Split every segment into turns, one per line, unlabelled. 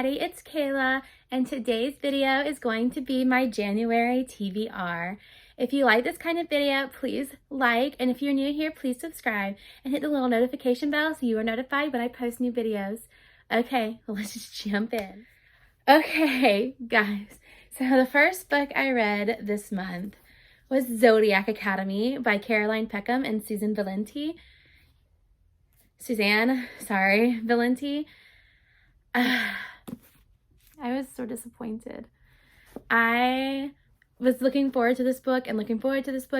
everybody, it's Kayla, and today's video is going to be my January TBR. If you like this kind of video, please like, and if you're new here, please subscribe and hit the little notification bell so you are notified when I post new videos. Okay, well, let's just jump in. Okay, guys, so the first book I read this month was Zodiac Academy by Caroline Peckham and Suzanne Valenti. I was so disappointed. I was looking forward to this book.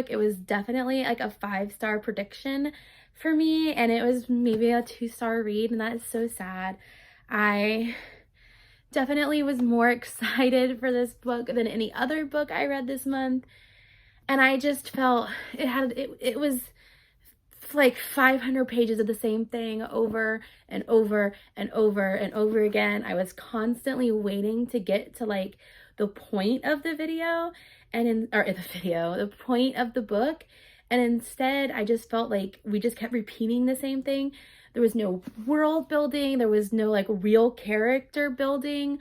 It was definitely like a 5-star prediction for me, and it was maybe a 2-star read, and that is so sad. I definitely was more excited for this book than any other book I read this month, and I just felt it was like 500 pages of the same thing over and over and over and over again. I was constantly waiting to get to like the point of the video the point of the book, and instead I just felt like we just kept repeating the same thing. There was no world building, there was no like real character building.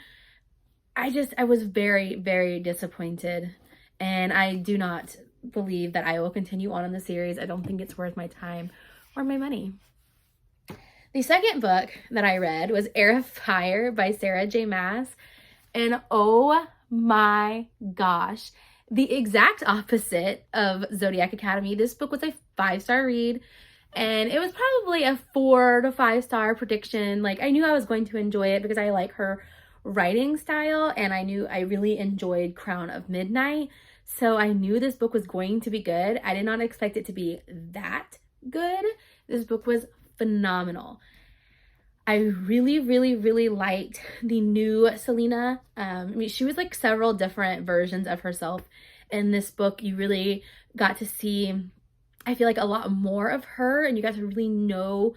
I was very, very disappointed, and I do not believe that I will continue on in the series. I don't think it's worth my time or my money. The second book that I read was Heir of Fire by Sarah J. Maas, and oh my gosh, the exact opposite of Zodiac Academy. This book was a 5-star read, and it was probably a 4 to 5-star prediction. Like, I knew I was going to enjoy it because I like her writing style, and I knew I really enjoyed Crown of Midnight. So I knew this book was going to be good. I did not expect it to be that good. This book was phenomenal. I really, really, really liked the new Selena. She was like several different versions of herself in this book. You really got to see, I feel like, a lot more of her, and you got to really know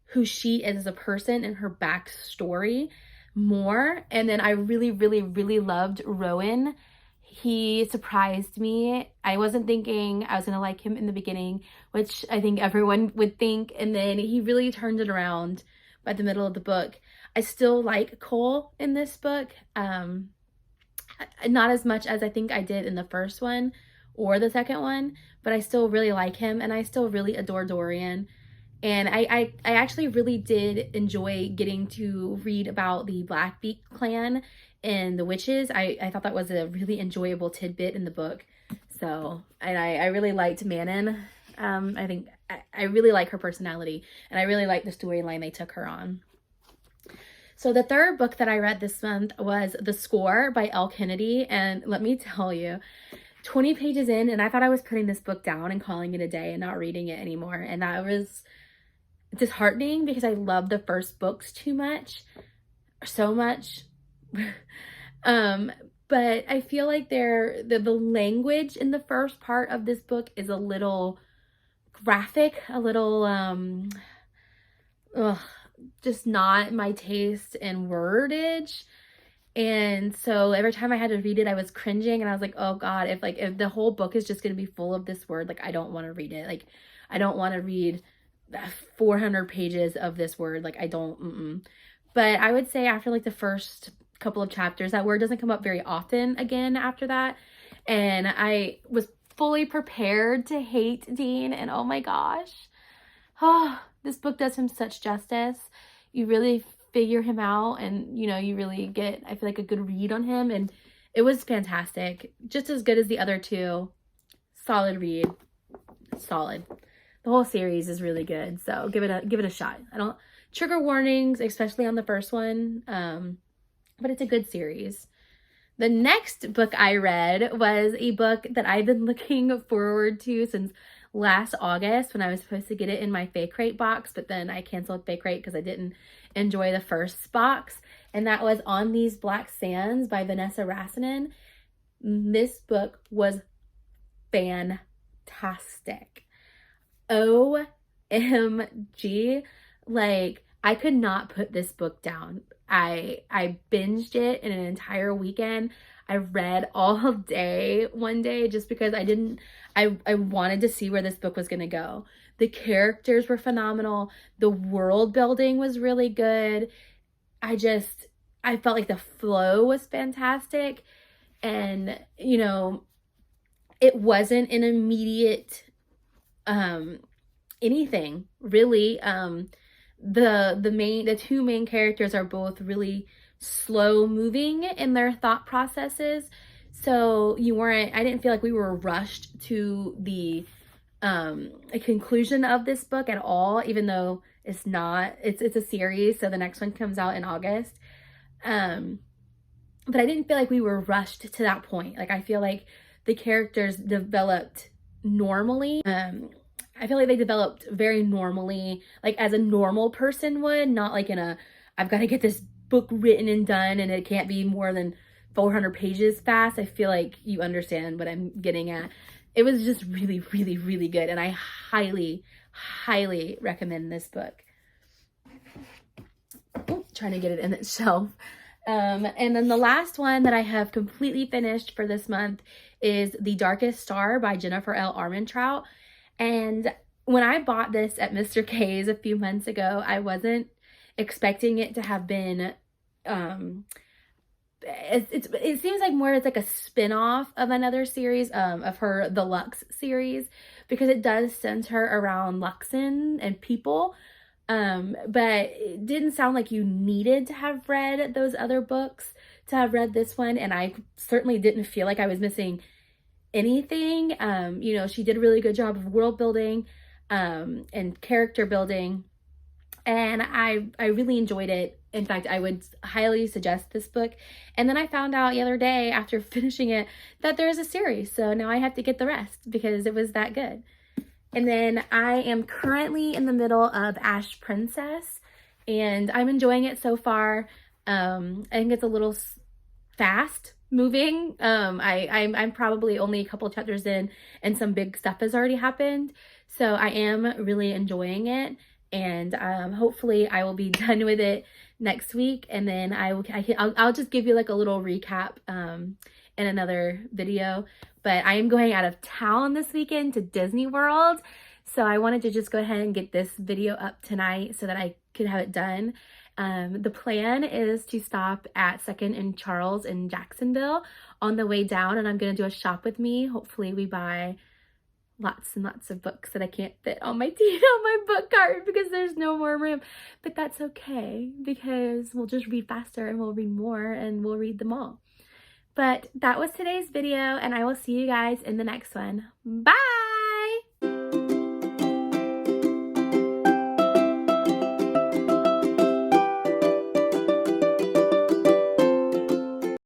who she is as a person and her backstory more. And then I really, really, really loved Rowan. He surprised me. I wasn't thinking I was going to like him in the beginning, which I think everyone would think. And then he really turned it around by the middle of the book. I still like Cole in this book. Not as much as I think I did in the first one or the second one, but I still really like him, and I still really adore Dorian. And I actually really did enjoy getting to read about the Blackbeak clan and the witches. I thought that was a really enjoyable tidbit in the book. So, and I really liked Manon. I think I really like her personality, and I really like the storyline they took her on. So the third book that I read this month was The Score by Elle Kennedy, and let me tell you, 20 pages in, and I thought I was putting this book down and calling it a day and not reading it anymore, and that was disheartening because I love the first books so much. But I feel like the language in the first part of this book is a little graphic, a little just not my taste and wordage. And so every time I had to read it, I was cringing, and I was like, oh God, if the whole book is just going to be full of this word, like, I don't want to read it. Like, I don't want to read 400 pages of this word. Like, I don't, But I would say after like the first couple of chapters, that word doesn't come up very often again after that. And I was fully prepared to hate Dean, and oh my gosh. This book does him such justice. You really figure him out, and you really get, I feel like, a good read on him, and it was fantastic. Just as good as the other two. Solid read. Solid. The whole series is really good, so give it a shot. I don't, trigger warnings, especially on the first one, but it's a good series. The next book I read was a book that I've been looking forward to since last August, when I was supposed to get it in my Fake Rate box, but then I canceled Fake Rate because I didn't enjoy the first box, and that was On These Black Sands by Vanessa Rassinen. This book was fantastic. OMG. Like, I could not put this book down. I binged it in an entire weekend. I read all day one day just because I wanted to see where this book was going to go. The characters were phenomenal. The world building was really good. I I felt like the flow was fantastic, and you know, it wasn't an immediate anything really. The two main characters are both really slow moving in their thought processes, so I didn't feel like we were rushed to the a conclusion of this book at all, even though it's not, it's a series, so the next one comes out in August. But I didn't feel like we were rushed to that point. Like, I feel like the characters developed normally. I feel like they developed very normally, like as a normal person would, not like in a, I've got to get this book written and done and it can't be more than 400 pages fast. I feel like you understand what I'm getting at. It was just really, really, really good. And I highly, highly recommend this book. Oh, trying to get it in its shelf. And then the last one that I have completely finished for this month is The Darkest Star by Jennifer L. Armentrout. And when I bought this at Mr. K's a few months ago, I wasn't expecting it to have been, it seems like more it's like a spin-off of another series, of her, the Lux series, because it does center around Luxon and people. But it didn't sound like you needed to have read those other books to have read this one, and I certainly didn't feel like I was missing anything. You know, she did a really good job of world building and character building, and I really enjoyed it. In fact, I would highly suggest this book. And then I found out the other day after finishing it that there's a series, so now I have to get the rest because it was that good. And then I am currently in the middle of Ash Princess, and I'm enjoying it so far. I think it's a little fast moving. I'm probably only a couple chapters in, and some big stuff has already happened. So I am really enjoying it, and hopefully I will be done with it next week, and then I'll just give you like a little recap in another video. But I am going out of town this weekend to Disney World, so I wanted to just go ahead and get this video up tonight so that I could have it done. The plan is to stop at 2nd and Charles in Jacksonville on the way down, and I'm going to do a shop with me. Hopefully we buy lots and lots of books that I can't fit on my book cart because there's no more room. But that's okay, because we'll just read faster and we'll read more and we'll read them all. But that was today's video, and I will see you guys in the next one. Bye!